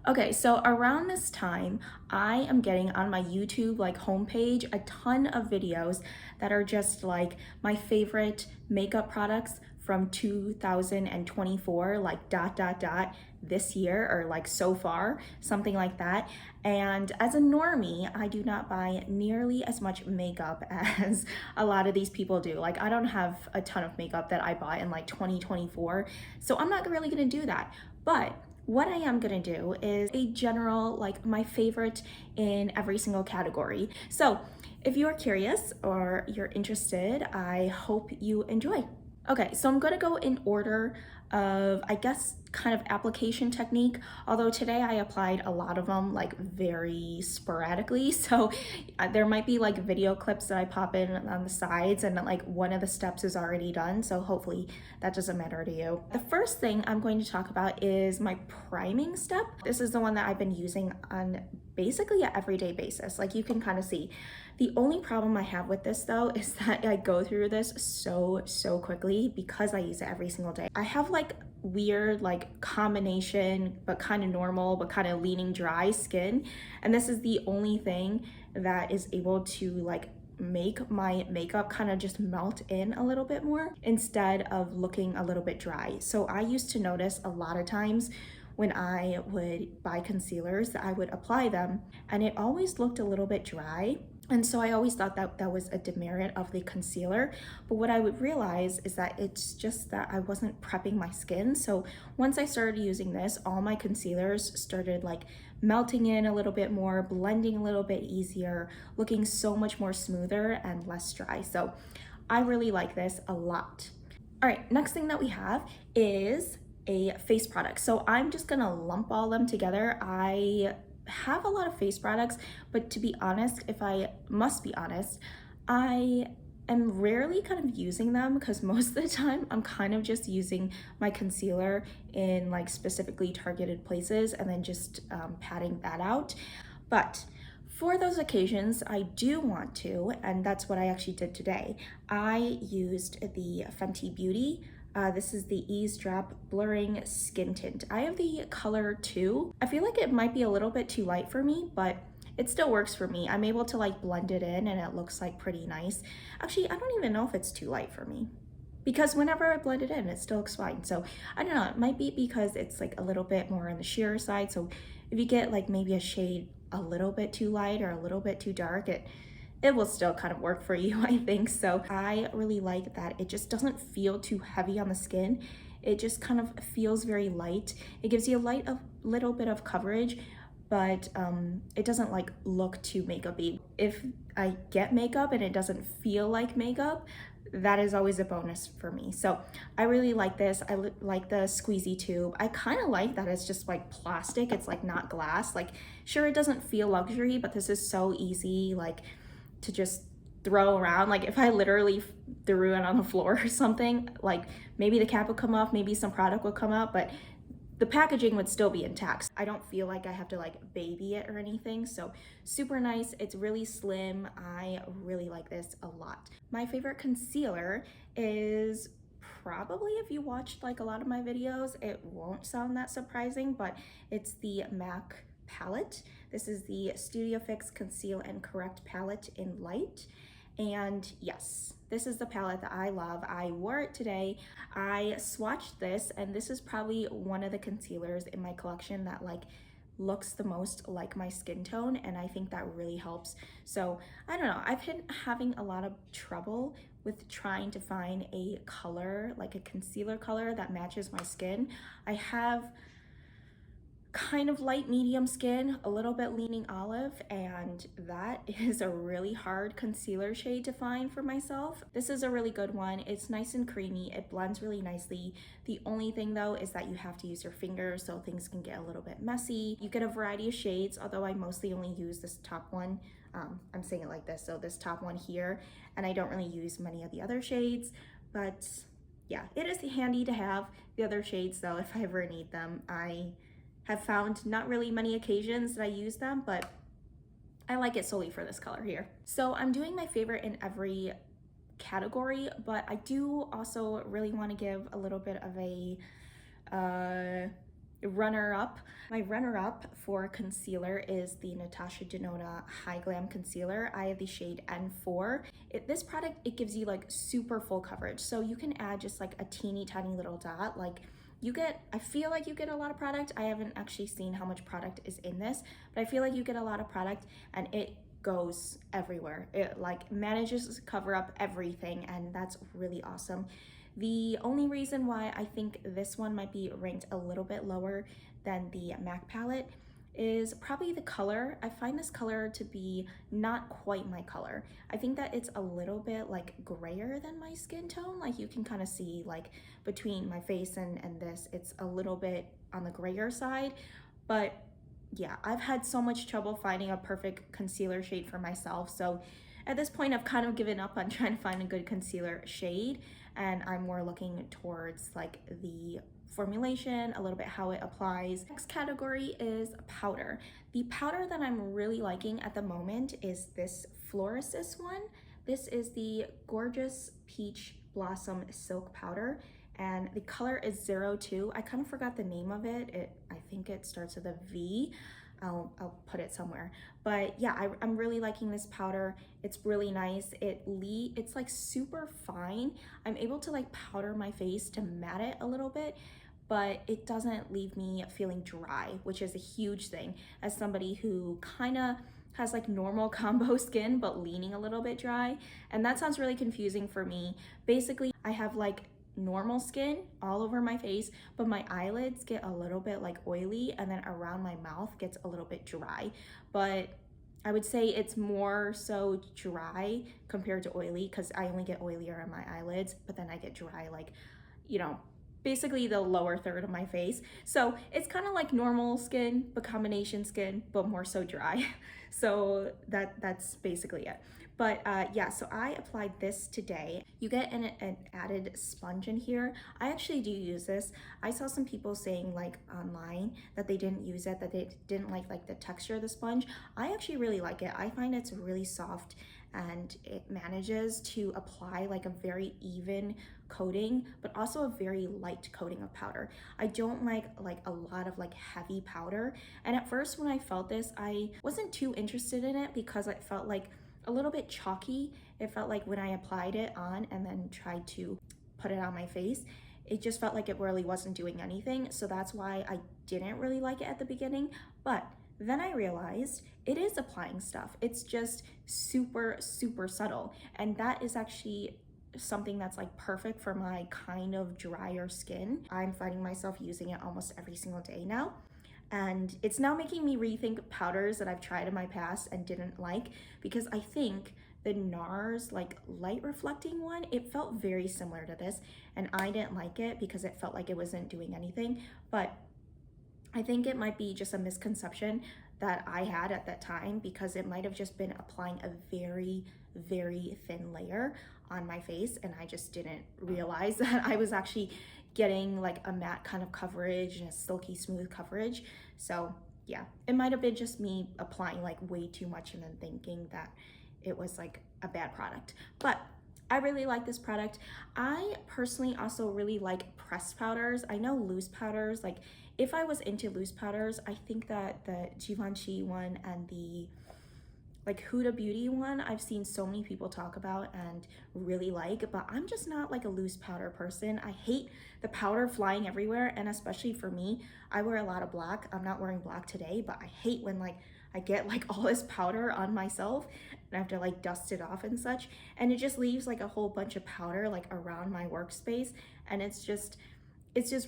Okay, so around this time, I am getting on my YouTube like homepage a ton of videos that are just like my favorite makeup products from 2024, like this year or like so far, something like that. And as a normie, I do not buy nearly as much makeup as a lot of these people do. Like I don't have a ton of makeup that I bought in like 2024, so I'm not really gonna do that. But what I am gonna do is a general, like my favorite in every single category. So if you're curious or you're interested, I hope you enjoy. Okay, so I'm gonna go in order of, I guess, kind of application technique, although today I applied a lot of them like very sporadically. So there might be like video clips that I pop in on the sides and like one of the steps is already done. So hopefully that doesn't matter to you. The first thing I'm going to talk about is my priming step. This is the one that I've been using on basically an everyday basis. Like you can kind of see. The only problem I have with this though is that I go through this so quickly because I use it every single day. I have like weird like combination but kind of normal but kind of leaning dry skin, and this is the only thing that is able to like make my makeup kind of just melt in a little bit more instead of looking a little bit dry. So I used to notice a lot of times when I would buy concealers that I would apply them and it always looked a little bit dry. And so I always thought that that was a demerit of the concealer. But what I would realize is that it's just that I wasn't prepping my skin. So once I started using this, all my concealers started like melting in a little bit more, blending a little bit easier, looking so much more smoother and less dry. So I really like this a lot. All right, next thing that we have is a face product. So I'm just gonna lump all them together. I have a lot of face products, but to be honest, if I must be honest, I am rarely kind of using them because most of the time I'm kind of just using my concealer in like specifically targeted places and then just patting that out. But for those occasions, I do want to, and that's what I actually did today. I used the Fenty Beauty. This is the Eaze Drop Blurring Skin Tint. I have the color 2. I feel like it might be a little bit too light for me, but it still works for me. I'm able to like blend it in and it looks like pretty nice. Actually, I don't even know if it's too light for me because whenever I blend it in, it still looks fine. So I don't know, it might be because it's like a little bit more on the sheer side. So if you get like maybe a shade a little bit too light or a little bit too dark, it will still kind of work for you, I think. So I really like that it just doesn't feel too heavy on the skin. It just kind of feels very light. It gives you a little bit of coverage, but it doesn't like look too makeup-y. If I get makeup and it doesn't feel like makeup, that is always a bonus for me. So I really like this. I like the squeezy tube. I kind of like that it's just like plastic. It's like not glass. Like sure, it doesn't feel luxury, but this is so easy like to just throw around. Like if I literally threw it on the floor or something, like maybe the cap would come off, maybe some product would come out, but the packaging would still be intact. I don't feel like I have to like baby it or anything. So super nice. It's really slim. I really like this a lot. My favorite concealer is probably, if you watched like a lot of my videos, it won't sound that surprising, but it's the MAC palette. This is the Studio Fix Conceal and Correct palette in light. And yes, this is the palette that I love. I wore it today. I swatched this, and this is probably one of the concealers in my collection that like looks the most like my skin tone, and I think that really helps. So I don't know, I've been having a lot of trouble with trying to find a color, like a concealer color that matches my skin. I have kind of light medium skin, a little bit leaning olive, and that is a really hard concealer shade to find for myself. This is a really good one. It's nice and creamy. It blends really nicely. The only thing though is that you have to use your fingers, so things can get a little bit messy. You get a variety of shades, although I mostly only use this top one. I'm saying it like this, so this top one here, and I don't really use many of the other shades, but yeah, it is handy to have the other shades though if I ever need them. I have found not really many occasions that I use them, but I like it solely for this color here. So I'm doing my favorite in every category, but I do also really want to give a little bit of a runner-up. My runner-up for concealer is the NATASHA DENONA Hy-Glam Concealer. I have the shade N4. This product, it gives you like super full coverage. So you can add just like a teeny tiny little dot. Like I feel like you get a lot of product. I haven't actually seen how much product is in this, but I feel like you get a lot of product and it goes everywhere. It like manages to cover up everything, and that's really awesome. The only reason why I think this one might be ranked a little bit lower than the MAC palette is probably the color. I find this color to be not quite my color. I think that it's a little bit like grayer than my skin tone. Like you can kind of see like between my face and this, it's a little bit on the grayer side. But yeah, I've had so much trouble finding a perfect concealer shade for myself. So at this point, I've kind of given up on trying to find a good concealer shade, and I'm more looking towards like the formulation, a little bit how it applies. Next category is powder. The powder that I'm really liking at the moment is this FLORASIS one. This is the Gorgeous Peach Blossom Silk Powder, and the color is 02. I kind of forgot the name of it. I think it starts with a V. I'll put it somewhere. But yeah, I'm really liking this powder. It's really nice. It's like super fine. I'm able to like powder my face to matte it a little bit, but it doesn't leave me feeling dry, which is a huge thing as somebody who kind of has like normal combo skin but leaning a little bit dry. And that sounds really confusing for me. Basically, I have like normal skin all over my face, but my eyelids get a little bit like oily, and then around my mouth gets a little bit dry. But I would say it's more so dry compared to oily, because I only get oilier on my eyelids, but then I get dry like, you know, basically the lower third of my face. So it's kind of like normal skin, but combination skin, but more so dry. So that's basically it. But yeah, so I applied this today. You get an added sponge in here. I actually do use this. I saw some people saying like online that they didn't use it, that they didn't like the texture of the sponge. I actually really like it. I find it's really soft and it manages to apply like a very even coating, but also a very light coating of powder. I don't like a lot of like heavy powder. And at first when I felt this, I wasn't too interested in it because it felt like a little bit chalky. It felt like when I applied it on and then tried to put it on my face, it just felt like it really wasn't doing anything. So that's why I didn't really like it at the beginning. But then I realized it is applying stuff. It's just super, super subtle. And that is actually something that's like perfect for my kind of drier skin. I'm finding myself using it almost every single day now. And it's now making me rethink powders that I've tried in my past and didn't like, because I think the NARS like light reflecting one, it felt very similar to this, and I didn't like it because it felt like it wasn't doing anything. But I think it might be just a misconception that I had at that time, because it might have just been applying a very, very thin layer on my face, and I just didn't realize that I was actually getting like a matte kind of coverage and a silky smooth coverage. So yeah, it might have been just me applying like way too much and then thinking that it was like a bad product. But I really like this product. I personally also really like pressed powders. I know loose powders, like if I was into loose powders, I think that the Givenchy one and the like Huda Beauty one, I've seen so many people talk about and really like, but I'm just not like a loose powder person. I hate the powder flying everywhere, and especially for me, I wear a lot of black. I'm not wearing black today, but I hate when like I get like all this powder on myself and I have to like dust it off and such, and it just leaves like a whole bunch of powder like around my workspace, and it's just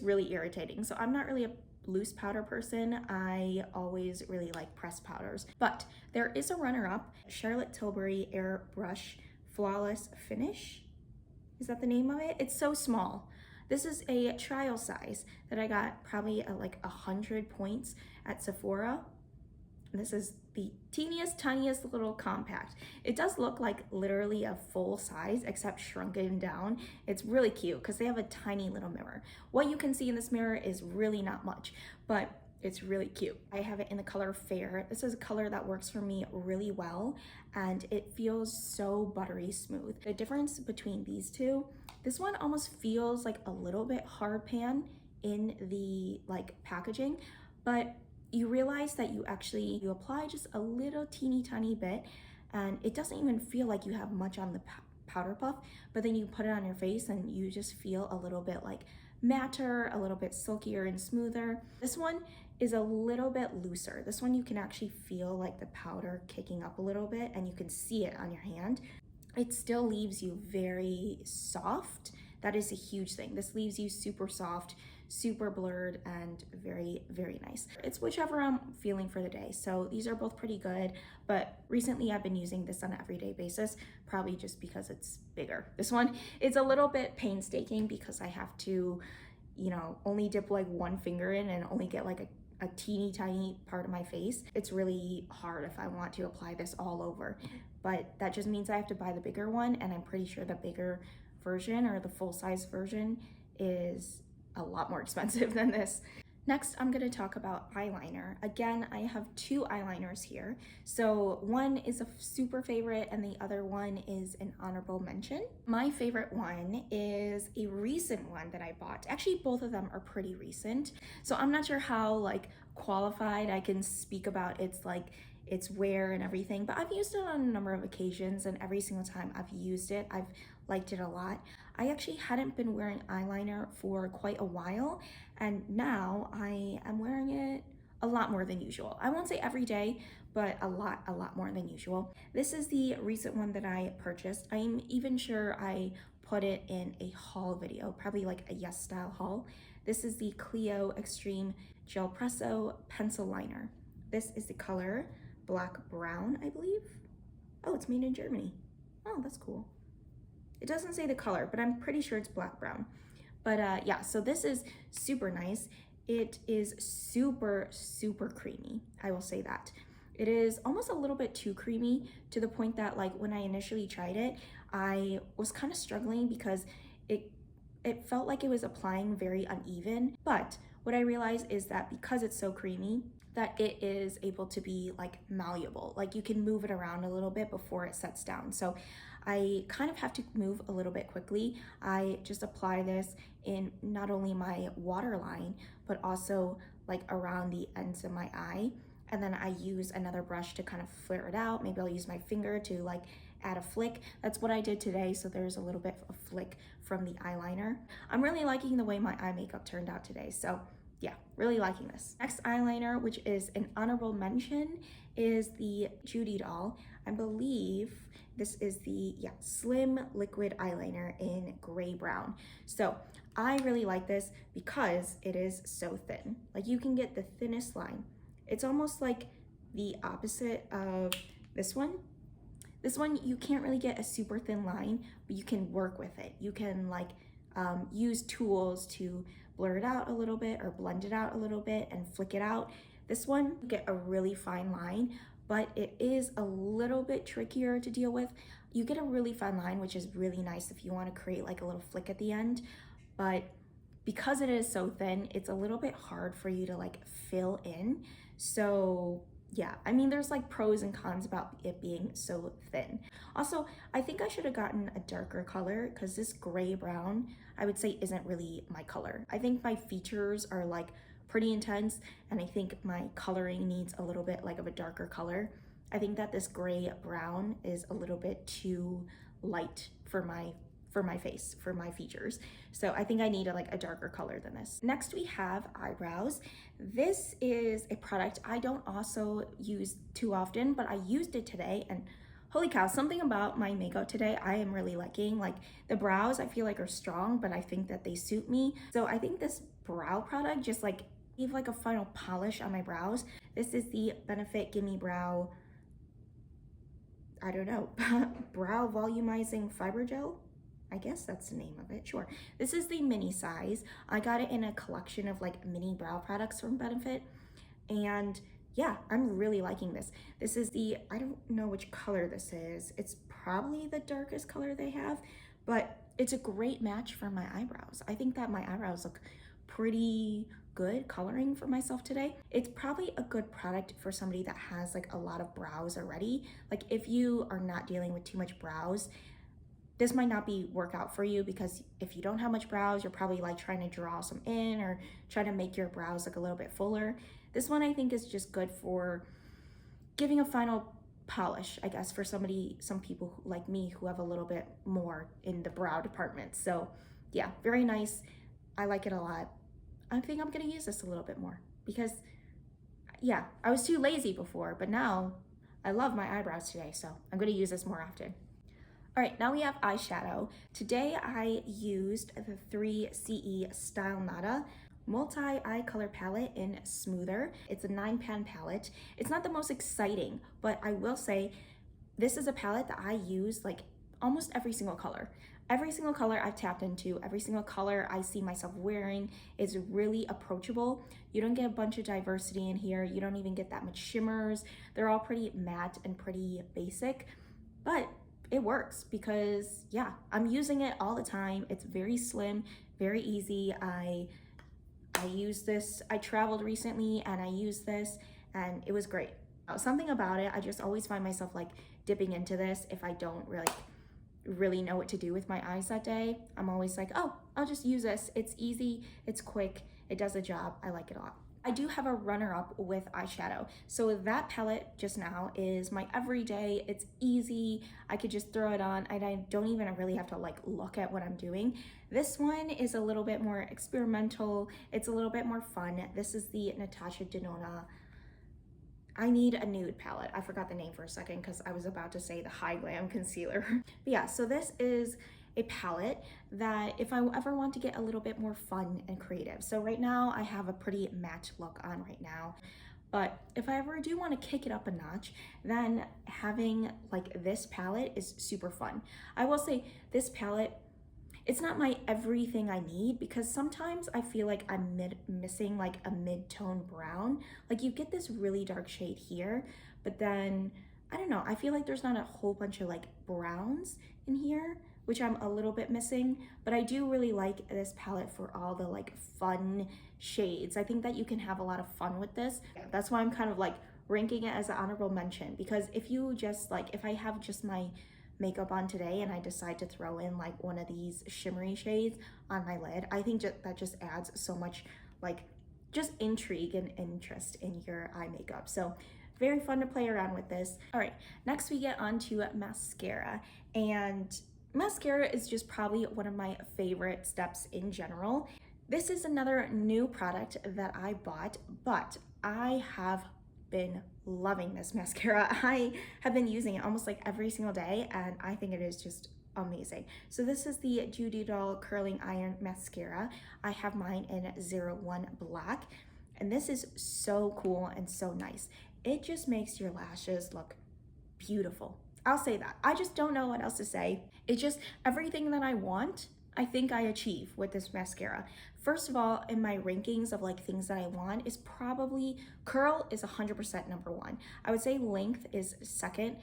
really irritating. So I'm not really a loose powder person. I always really like pressed powders. But there is a runner-up, Charlotte Tilbury Airbrush Flawless Finish. Is that the name of it? It's so small. This is a trial size that I got probably at like 100 points at Sephora. And this is the teeniest, tiniest little compact. It does look like literally a full size, except shrunken down. It's really cute because they have a tiny little mirror. What you can see in this mirror is really not much, but it's really cute. I have it in the color Fair. This is a color that works for me really well, and it feels so buttery smooth. The difference between these two, this one almost feels like a little bit hard pan in the like packaging, but you realize that you apply just a little teeny tiny bit and it doesn't even feel like you have much on the powder puff, but then you put it on your face and you just feel a little bit like matter, a little bit silkier and smoother. This one is a little bit looser. This one you can actually feel like the powder kicking up a little bit and you can see it on your hand. It still leaves you very soft. That is a huge thing. This leaves you super soft, super blurred, and very, very nice. It's whichever I'm feeling for the day. So these are both pretty good, but recently I've been using this on an everyday basis, probably just because it's bigger. This one is a little bit painstaking because I have to, you know, only dip like one finger in and only get like a teeny tiny part of my face. It's really hard if I want to apply this all over, but that just means I have to buy the bigger one, and I'm pretty sure the bigger version or the full-size version is a lot more expensive than this. Next, I'm gonna talk about eyeliner. Again, I have two eyeliners here. So one is a super favorite and the other one is an honorable mention. My favorite one is a recent one that I bought. Actually, both of them are pretty recent. So I'm not sure how like qualified I can speak about its wear and everything, but I've used it on a number of occasions, and every single time I've used it, I've liked it a lot. I actually hadn't been wearing eyeliner for quite a while, and now I am wearing it a lot more than usual. I won't say every day, but a lot more than usual. This is the recent one that I purchased. I'm even sure I put it in a haul video, probably like a Yes Style haul. This is the CLIO Extreme Gelpresso Pencil Liner. This is the color Black Brown, I believe. Oh, it's made in Germany. Oh, that's cool. It doesn't say the color, but I'm pretty sure it's black brown. But yeah, so this is super nice. It is super, super creamy. I will say that. It is almost a little bit too creamy, to the point that like when I initially tried it, I was kind of struggling because it felt like it was applying very uneven. But what I realized is that because it's so creamy, that it is able to be like malleable. Like you can move it around a little bit before it sets down. So I kind of have to move a little bit quickly. I just apply this in not only my waterline, but also like around the ends of my eye. And then I use another brush to kind of flare it out. Maybe I'll use my finger to like add a flick. That's what I did today. So there's a little bit of a flick from the eyeliner. I'm really liking the way my eye makeup turned out today. So yeah, really liking this. Next eyeliner, which is an honorable mention, is the JUDYDOLL. I believe this is the slim liquid eyeliner in gray brown. So I really like this because it is so thin. Like you can get the thinnest line. It's almost like the opposite of this one. This one, you can't really get a super thin line, but you can work with it. You can like use tools to blur it out a little bit or blend it out a little bit and flick it out. This one, you get a really fine line, but it is a little bit trickier to deal with. You get a really fine line, which is really nice if you want to create like a little flick at the end, but because it is so thin, it's a little bit hard for you to like fill in. So yeah, I mean, there's like pros and cons about it being so thin. Also, I think I should have gotten a darker color because this gray brown, I would say, isn't really my color. I think my features are like pretty intense, and I think my coloring needs a little bit like of a darker color. I think that this gray brown is a little bit too light for my face, for my features. So I think I need a darker color than this. Next we have eyebrows. This is a product I don't also use too often, but I used it today, and holy cow, something about my makeup today I am really liking. Like the brows I feel like are strong, but I think that they suit me. So I think this brow product just like gave like a final polish on my brows. This is the Benefit Gimme Brow, I don't know, Brow Volumizing Fiber Gel. I guess that's the name of it, sure. This is the mini size. I got it in a collection of like mini brow products from Benefit, and yeah, I'm really liking this. This is the, I don't know which color this is. It's probably the darkest color they have, but it's a great match for my eyebrows. I think that my eyebrows look pretty good coloring for myself today. It's probably a good product for somebody that has like a lot of brows already. Like if you are not dealing with too much brows, this might not be workout for you, because if you don't have much brows, you're probably like trying to draw some in or trying to make your brows look a little bit fuller. This one I think is just good for giving a final polish, I guess, for some people like me who have a little bit more in the brow department. So yeah, very nice. I like it a lot. I think I'm gonna use this a little bit more because yeah, I was too lazy before, but now I love my eyebrows today, so I'm gonna use this more often. All right, now we have eyeshadow. Today I used the 3CE Style Nada multi-eye color palette in Smoother. It's a 9-pan palette. It's not the most exciting, but I will say this is a palette that I use like almost every single color. Every single color I've tapped into, every single color I see myself wearing is really approachable. You don't get a bunch of diversity in here. You don't even get that much shimmers. They're all pretty matte and pretty basic, but it works because yeah, I'm using it all the time. It's very slim, very easy. I used this, I traveled recently and I used this and it was great. Something about it, I just always find myself like dipping into this if I don't really know what to do with my eyes that day. I'm always like, oh, I'll just use this. It's easy, it's quick, it does the job. I like it a lot. I do have a runner-up with eyeshadow. So that palette just now is my everyday. It's easy. I could just throw it on and I don't even really have to like look at what I'm doing. This one is a little bit more experimental. It's a little bit more fun. This is the NATASHA DENONA I Need a Nude palette. I forgot the name for a second because I was about to say the Hy-Glam concealer. But yeah, so this is a palette that if I ever want to get a little bit more fun and creative. So right now I have a pretty matte look on right now. But if I ever do want to kick it up a notch, then having like this palette is super fun. I will say this palette, it's not my everything I need because sometimes I feel like I'm missing like a mid-tone brown. Like you get this really dark shade here, but then I don't know, I feel like there's not a whole bunch of like browns in here, which I'm a little bit missing, but I do really like this palette for all the like fun shades. I think that you can have a lot of fun with this. That's why I'm kind of like ranking it as an honorable mention, because if you just like, if I have just my makeup on today and I decide to throw in like one of these shimmery shades on my lid, I think that just adds so much like just intrigue and interest in your eye makeup. So very fun to play around with this. All right, next we get on to mascara, and mascara is just probably one of my favorite steps in general. This is another new product that I bought, but I have been loving this mascara. I have been using it almost like every single day and I think it is just amazing. So this is the JUDYDOLL Curling Iron Mascara. I have mine in 01 Black and this is so cool and so nice. It just makes your lashes look beautiful. I'll say that. I just don't know what else to say. It's just everything that I want, I think I achieve with this mascara. First of all, in my rankings of like things that I want is probably curl is 100% number one. I would say length is second,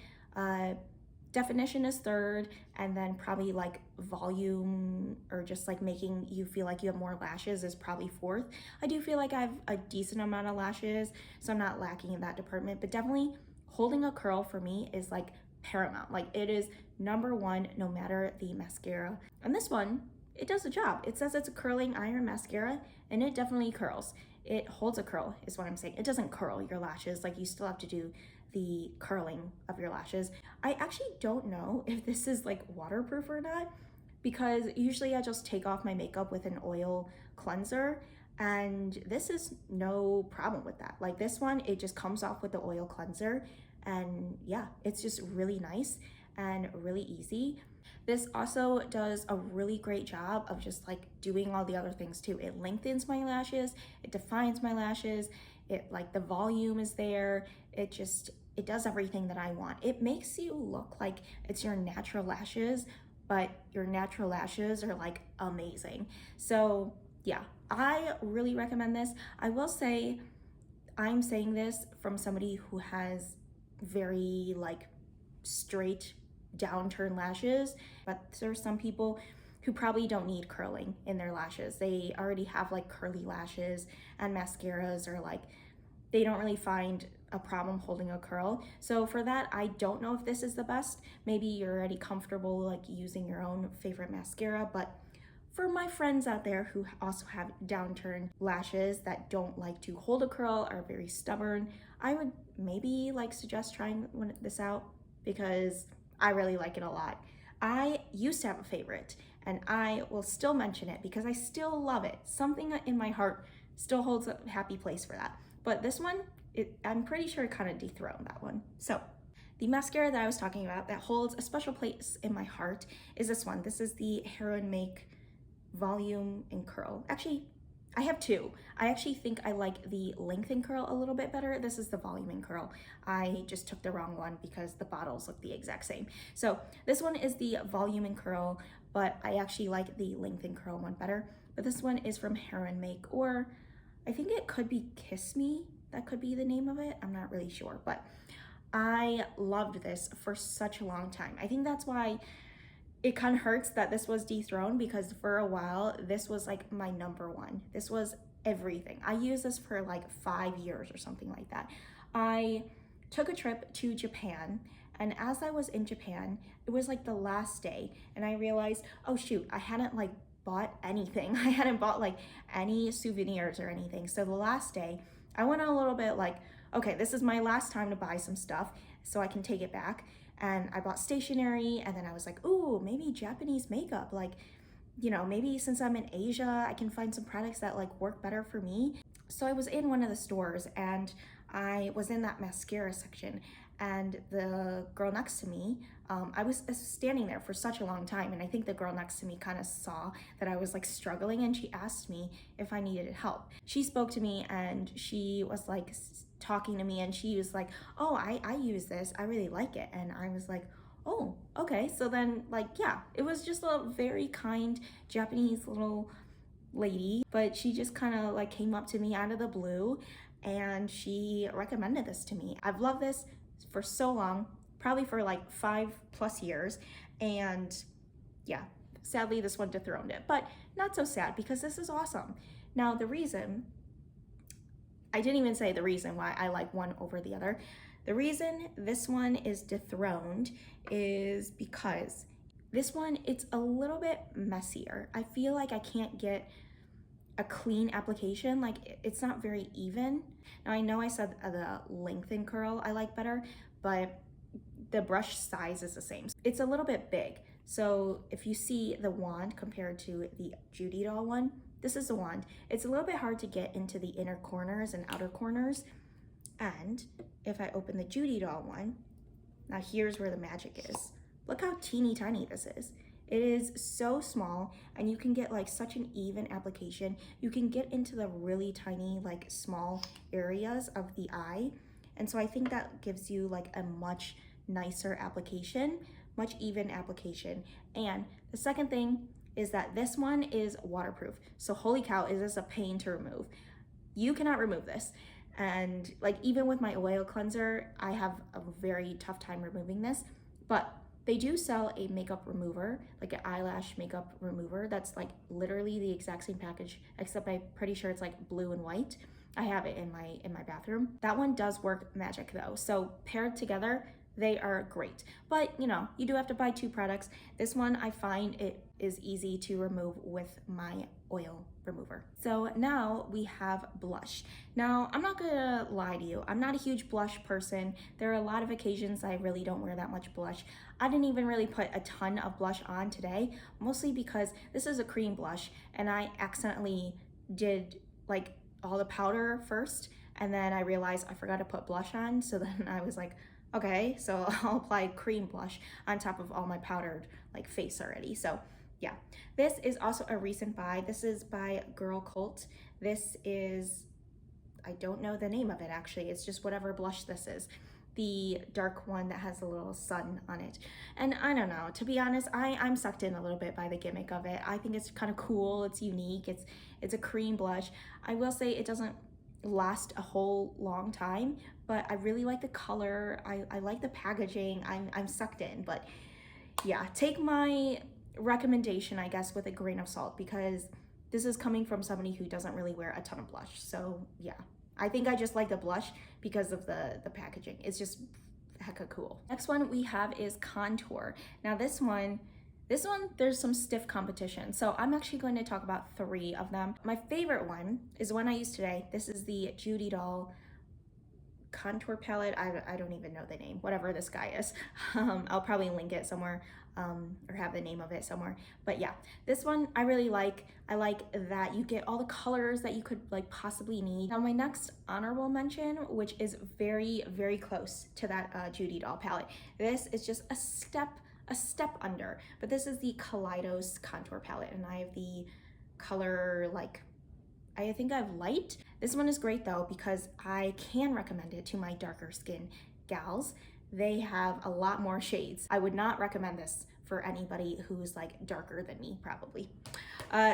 definition is third, and then probably like volume or just like making you feel like you have more lashes is probably fourth. I do feel like I have a decent amount of lashes, so I'm not lacking in that department, but definitely holding a curl for me is like paramount. Like it is number one no matter the mascara. And this one, it does the job. It says it's a curling iron mascara and it definitely curls. It holds a curl is what I'm saying. It doesn't curl your lashes, like you still have to do the curling of your lashes. I actually don't know if this is like waterproof or not, because usually I just take off my makeup with an oil cleanser and this is no problem with that. Like this one, it just comes off with the oil cleanser and yeah, it's just really nice and really easy. This also does a really great job of just like doing all the other things too. It lengthens my lashes, it defines my lashes, it like the volume is there, it does everything that I want. It makes you look like it's your natural lashes, but your natural lashes are like amazing. So yeah, I really recommend this. I will say, I'm saying this from somebody who has very like straight downturn lashes, but there are some people who probably don't need curling in their lashes. They already have like curly lashes and mascaras, or like they don't really find a problem holding a curl. So for that, I don't know if this is the best. Maybe you're already comfortable like using your own favorite mascara, but for my friends out there who also have downturned lashes that don't like to hold a curl, are very stubborn, I would maybe like suggest trying this out because I really like it a lot. I used to have a favorite and I will still mention it because I still love it. Something in my heart still holds a happy place for that. But this one, I'm pretty sure it kind of dethroned that one. So the mascara that I was talking about that holds a special place in my heart is this one. This is the Heroine Make Volume and Curl. Actually, I have two. I actually think I like the Length and Curl a little bit better. This is the Volume and Curl. I just took the wrong one because the bottles look the exact same. So this one is the Volume and Curl, but I actually like the Length and Curl one better. But this one is from Heroine Make, or I think it could be Kiss Me. That could be the name of it. I'm not really sure, but I loved this for such a long time. I think that's why it kind of hurts that this was dethroned, because for a while, this was like my number one. This was everything. I used this for like 5 years or something like that. I took a trip to Japan, and as I was in Japan, it was like the last day, and I realized, oh shoot, I hadn't like bought anything. I hadn't bought like any souvenirs or anything. So the last day, I went a little bit like, okay, this is my last time to buy some stuff so I can take it back. And I bought stationery, and then I was like, ooh, maybe Japanese makeup. Like, you know, maybe since I'm in Asia, I can find some products that like work better for me. So I was in one of the stores and I was in that mascara section, and the girl next to me, I was standing there for such a long time, and I think the girl next to me kind of saw that I was like struggling, and she asked me if I needed help. She spoke to me and she was like talking to me, and she was like, oh, I use this, I really like it. And I was like, oh, okay. So then like, yeah, it was just a very kind Japanese little lady, but she just kind of like came up to me out of the blue and she recommended this to me. I've loved this for so long, probably for like 5+ years, and yeah, sadly this one dethroned it, but not so sad because this is awesome. Now the reason, I didn't even say the reason why I like one over the other. The reason this one is dethroned is because this one, it's a little bit messier. I feel like I can't get a clean application. Like, it's not very even. Now I know I said the Length and Curl I like better, but the brush size is the same. It's a little bit big. So if you see the wand compared to the JUDYDOLL one, this is the wand. It's a little bit hard to get into the inner corners and outer corners. And if I open the JUDYDOLL one, now here's where the magic is. Look how teeny tiny this is. It is so small, and you can get like such an even application. You can get into the really tiny, like small areas of the eye. And so I think that gives you like a much nicer application, much even application. And the second thing is that this one is waterproof. So holy cow, is this a pain to remove. You cannot remove this. And like, even with my oil cleanser, I have a very tough time removing this, but they do sell a makeup remover, like an eyelash makeup remover. That's like literally the exact same package, except I'm pretty sure it's like blue and white. I have it in my bathroom. That one does work magic though. So paired together, they are great. But you know, you do have to buy 2 products. This one, I find it is easy to remove with my oil remover. So now we have blush. Now, I'm not gonna lie to you, I'm not a huge blush person. There are a lot of occasions I really don't wear that much blush. I didn't even really put a ton of blush on today, mostly because this is a cream blush and I accidentally did like all the powder first, and then I realized I forgot to put blush on. So then I was like, okay, so I'll apply cream blush on top of all my powdered like face already. So yeah, this is also a recent buy. This is by GIRLCULT. This is, I don't know the name of it actually. It's just whatever blush this is. The dark one that has a little sun on it. And I don't know, to be honest, I'm sucked in a little bit by the gimmick of it. I think it's kind of cool, it's unique, it's a cream blush. I will say it doesn't last a whole long time, but I really like the color. I like the packaging. I'm sucked in. But yeah, take my recommendation, I guess, with a grain of salt, because this is coming from somebody who doesn't really wear a ton of blush. So yeah, I think I just like the blush because of the packaging. It's just hecka cool. Next one we have is contour. Now this one, there's some stiff competition. So I'm actually going to talk about 3 of them. My favorite one is the one I used today. This is the JUDYDOLL contour palette. I don't even know the name, whatever this guy is. I'll probably link it somewhere or have the name of it somewhere. But yeah, this one I really like. I like that you get all the colors that you could like possibly need. Now my next honorable mention, which is very, very close to that JUDYDOLL palette. This is just a step under, but this is the CLIO's contour palette, and I have the color like, I think I have light. This one is great though because I can recommend it to my darker skin gals. They have a lot more shades. I would not recommend this for anybody who's like darker than me probably.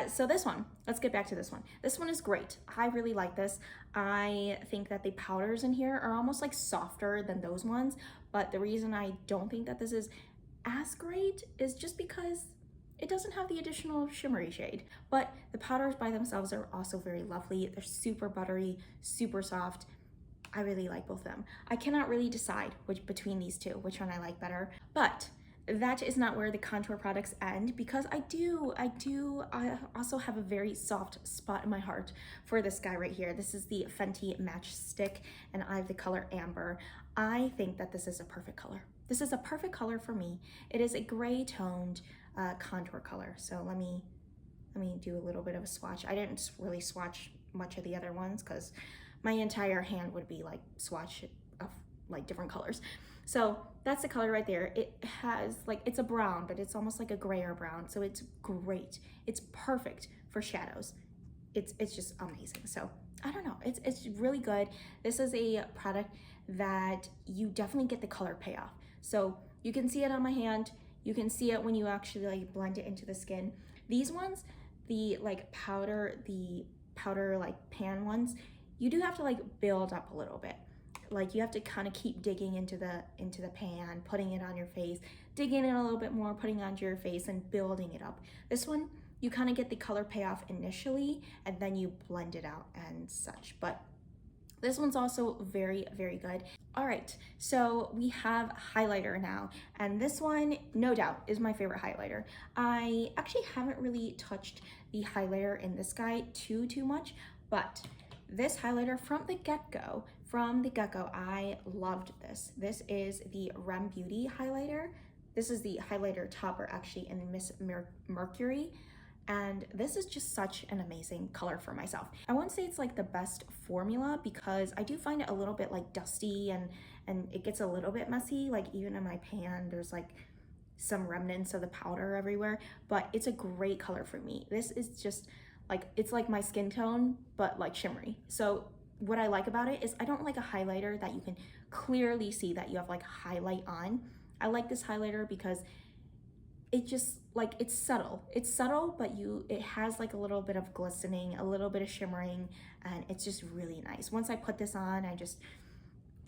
So this one, let's get back to this one. This one is great. I really like this. I think that the powders in here are almost like softer than those ones, but the reason I don't think that this is as great is just because it doesn't have the additional shimmery shade. But the powders by themselves are also very lovely. They're super buttery, super soft. I really like both of them. I cannot really decide between these two, which one I like better. But that is not where the contour products end, because I also have a very soft spot in my heart for this guy right here. This is the FENTY Match Stick, and I have the color Amber. I think that this is a perfect color. This is a perfect color for me. It is a gray toned contour color. So let me do a little bit of a swatch. I didn't really swatch much of the other ones because my entire hand would be like swatch of like different colors. So that's the color right there. It has like, it's a brown, but it's almost like a grayer brown. So it's great. It's perfect for shadows. It's just amazing. So I don't know, it's really good. This is a product that you definitely get the color payoff. So you can see it on my hand. You can see it when you actually like blend it into the skin. These ones, the powder like pan ones, you do have to like build up a little bit. Like you have to kind of keep digging into the pan, putting it on your face, digging in a little bit more, putting it onto your face and building it up. This one, you kind of get the color payoff initially and then you blend it out and such. But this one's also very, very good. All right, so we have highlighter now, and this one, no doubt, is my favorite highlighter. I actually haven't really touched the highlighter in this guy too much, but this highlighter from the get-go, I loved this. This is the Rem Beauty highlighter. This is the highlighter topper actually in Miss Mercury. And this is just such an amazing color for myself. I won't say it's like the best formula because I do find it a little bit like dusty and it gets a little bit messy. Like even in my pan, there's like some remnants of the powder everywhere, but it's a great color for me. This is just like, it's like my skin tone, but like shimmery. So what I like about it is I don't like a highlighter that you can clearly see that you have like highlight on. I like this highlighter because it just like, it's subtle, but it has like a little bit of glistening, a little bit of shimmering, and it's just really nice. Once I put this on, I just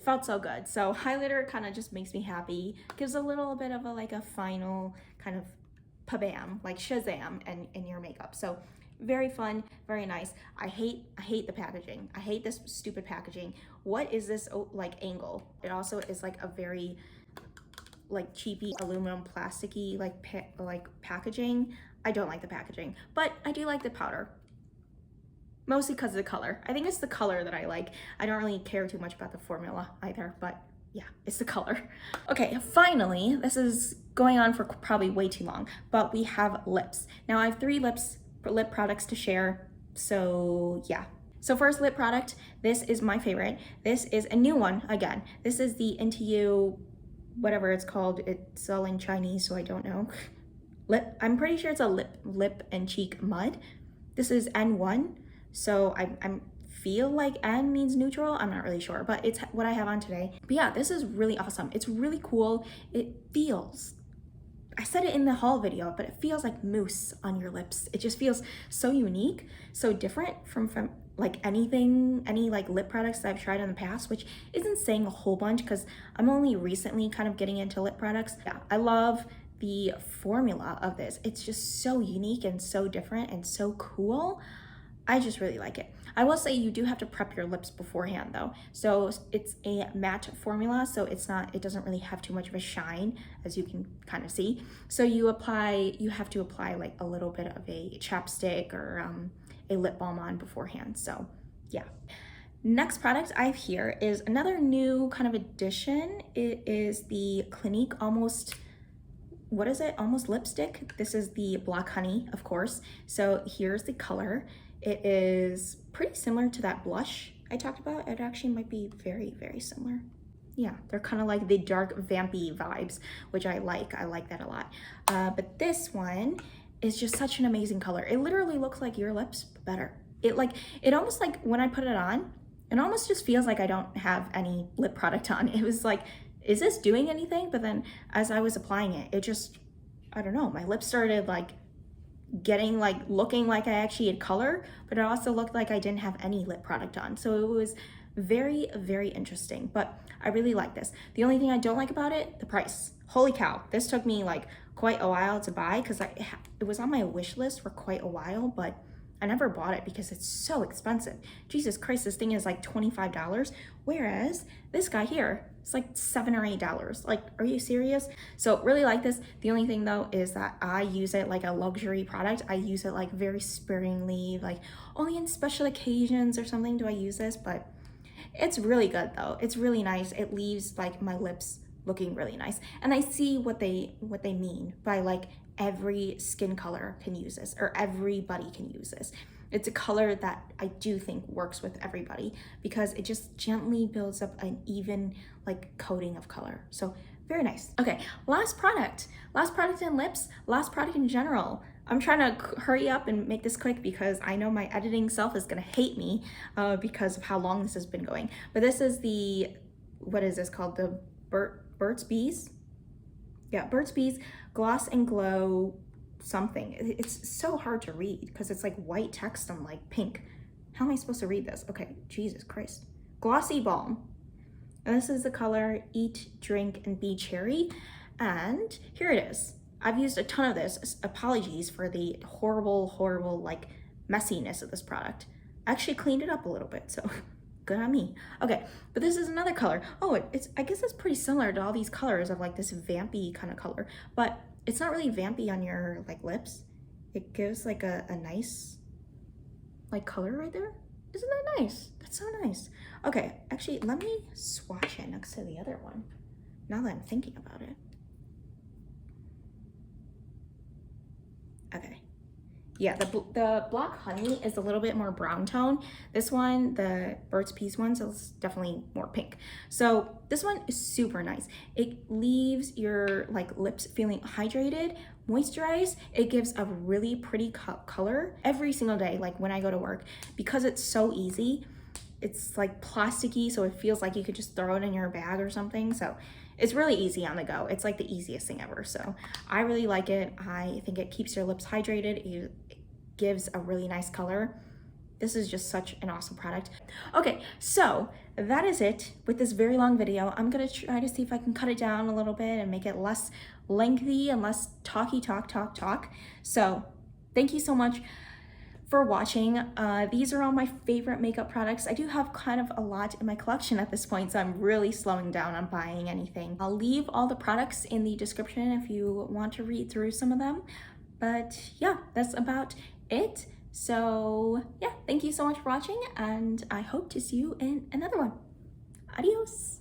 felt so good. So highlighter kind of just makes me happy, gives a little bit of a final kind of pa-bam, like Shazam in your makeup. So very fun, very nice. I hate the packaging. I hate this stupid packaging. What is this like angle? It also is like a very like cheapy aluminum plasticky like packaging. I don't like the packaging, but I do like the powder. Mostly because of the color. I think it's the color that I like. I don't really care too much about the formula either, but yeah, it's the color. Okay, finally, this is going on for probably way too long, but we have lips. Now I have 3 lip products to share, so yeah. So first lip product, this is my favorite. This is a new one again. This is the Into You, whatever it's called. It's all in Chinese, so I don't know. I'm pretty sure it's a lip and cheek mud. This is N1, so I feel like N means neutral. I'm not really sure, but it's what I have on today. But yeah, this is really awesome. It's really cool. It feels, I said it in the haul video, but it feels like mousse on your lips. It just feels so unique, so different from like any like lip products that I've tried in the past, which isn't saying a whole bunch because I'm only recently kind of getting into lip products. Yeah, I love the formula of this. It's just so unique and so different and so cool. I just really like it. I will say you do have to prep your lips beforehand though. So it's a matte formula, so it doesn't really have too much of a shine, as you can kind of see. So you have to apply like a little bit of a chapstick or a lip balm on beforehand. So yeah. Next product I have here is another new kind of addition. It is the Clinique Almost, what is it? Almost Lipstick. This is the Black Honey, of course. So here's the color. It is pretty similar to that blush I talked about. It actually might be very, very similar. Yeah, they're kind of like the dark vampy vibes, which I like. I like that a lot. But this one is just such an amazing color. It literally looks like your lips, but better. It almost like when I put it on, it almost just feels like I don't have any lip product on. It was like, is this doing anything? But then as I was applying it, it just, I don't know, my lips started like looking like I actually had color, but it also looked like I didn't have any lip product on. So it was very, very interesting, but I really like this. The only thing I don't like about it, the price. Holy cow, this took me like quite a while to buy because it was on my wish list for quite a while, but I never bought it because it's so expensive. Jesus Christ, this thing is like $25, whereas this guy here, it's like $7 or $8. Like, are you serious? So really like this. The only thing though is that I use it like a luxury product. I use it like very sparingly, like only in special occasions or something do I use this, but it's really good though. It's really nice. It leaves like my lips looking really nice. And I see what they mean by like every skin color can use this, or everybody can use this. It's a color that I do think works with everybody because it just gently builds up an even like coating of color. So very nice. Okay, last product in lips, last product in general. I'm trying to hurry up and make this quick because I know my editing self is gonna hate me because of how long this has been going. But this is the, what is this called? The Burt's Bees? Yeah, Burt's Bees Gloss and Glow something. It's so hard to read because it's like white text on like pink. How am I supposed to read this? Okay, Jesus Christ. Glossy Balm. And this is the color Eat, Drink, and Be Cherry. And here it is. I've used a ton of this. Apologies for the horrible, horrible like messiness of this product. I actually cleaned it up a little bit, so good on me. Okay, but this is another color. Oh, I guess it's pretty similar to all these colors of like this vampy kind of color, but it's not really vampy on your like lips. It gives like a nice like color right there. Isn't that nice? That's so nice. Okay, actually, let me swatch it next to the other one now that I'm thinking about it. Okay. Yeah, the Black Honey is a little bit more brown tone. This one, the Burt's Bees one, so it's definitely more pink. So this one is super nice. It leaves your like lips feeling hydrated, moisturized. It gives a really pretty color every single day, like when I go to work. Because it's so easy, it's like plasticky, so it feels like you could just throw it in your bag or something. So it's really easy on the go. It's like the easiest thing ever. So I really like it. I think it keeps your lips hydrated. It gives a really nice color. This is just such an awesome product. Okay, so that is it with this very long video. I'm gonna try to see if I can cut it down a little bit and make it less lengthy and less talk. So thank you so much for watching. These are all my favorite makeup products. I do have kind of a lot in my collection at this point, so I'm really slowing down on buying anything. I'll leave all the products in the description if you want to read through some of them. But yeah, that's about it. So yeah, thank you so much for watching, and I hope to see you in another one. Adios.